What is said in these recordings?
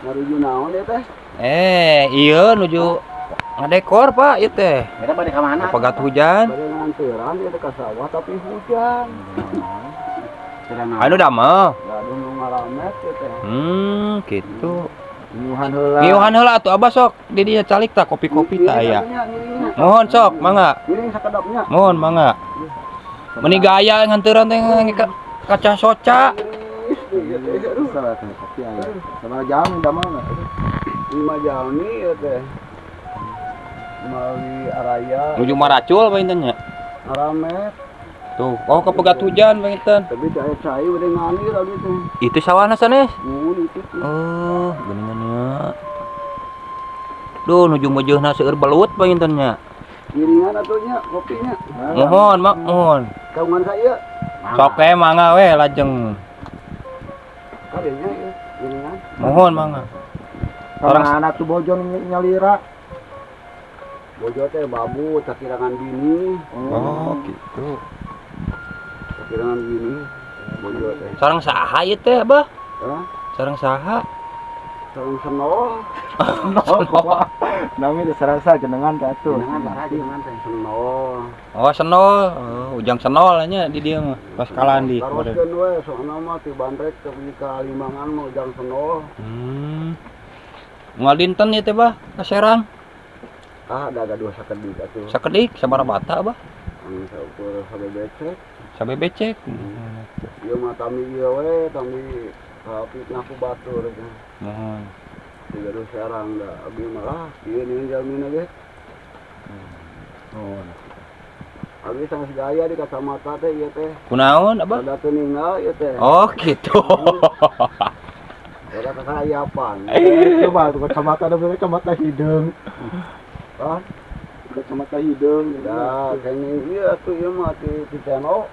Ngaruju naon ya teh? Iya nuju ngadekor Pak ieu teh. Kita balik ke mana? Pegat hujan. Bade nganteran ya teh ka sawah tapi hujan. Anu damel. Gaduh nu ngaramet ya teh. Gitu. Nyuhan heula. Ngiuhan heula atuh Abah sok di dieu calik tah kopi-kopi tah aya. Mohon sok mangga. Giring sakedapnya. Mohon mangga. Meuni gaya nganteuran teh kaca soca. Salah teh kopi aya. Sama jam damel na. 5 jam nih ya teh. Melalui Araya. Nuju Maracul paintennya. Ngaramet. Tuh, ke pegat hujan painten. Tapi cai udah ngalir abdi teh. Itu sawana sanes. Itu. Oh, geuningannya. Duh, nuju meujeunna seueur belut paintennya. Giringan atunya kopinya. Mohon, Mak, mohon. Kaungan saya. Sok we mangga we lajeng. Kadenya ya, giringan. Mohon mangga. Orang anak tuh bojo nyalira. Bojo teh babu takirangan bini. Oh, gitu. Takirangan bini. Bojo teh. Sareng saha ieu teh, Abah? Hah? Sareng saha? Sareng senol. Nami teh sarasa jenengan ka atuh. Jenengan teh senol. Oh, senol. Oh, ujang senol nya di dieu mah. Pas kalandi. Taroskeun we soalna mah ti bandrek tepi ka Limbangan mah ujang senol. Moal dinten ieu teh, Bah? Ka Serang. Ada 2 sakedik atuh. Sakedik sabaraha bata, Bah? Anu saukur sabebecek. Sabe becek. Ieu mah tami ieu we, tami fitnah ku batur. Mohon. Tiga dosa Serang da abdi malah ieu nih jalmina ge. Oh. Abdi sangat gaya di kacamata teh ieu teh. Kunaon, Abah? Ada teu ninggal ieu teh. Oh, gitu. Ada kakayapan. Coba tuh kacamata ada bener kacamata hidung. Ah, Kacamata hidung. da kene ieu atuh ieu mah ti channel.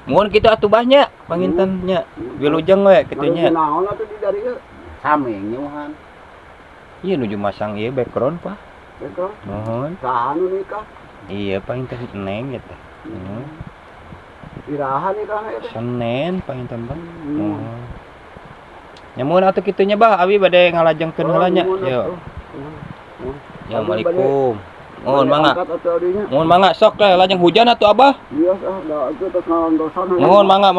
Mohon kita atuh banyak pangintennya. Wilujeng we kitu nya. Naon atuh di dari ieu? Sameng nyuhan. Ieu nuju masang ieu background, Pak. Betul. Mohon. Saha nu nikah? Iya, panginten Neng ya teh. Iraha nikah ieu teh. Senin panginten Bang. Mohon. Nyamun atuh kitu nya, Bah. Abi bade ngalajengkeun heula nya. Yo. Assalamualaikum. Mohon mangga. Mohon mangga sok teh lajeng hujan atuh Abah. Iya sah, da itu teh ngaondosan. Mohon mangga.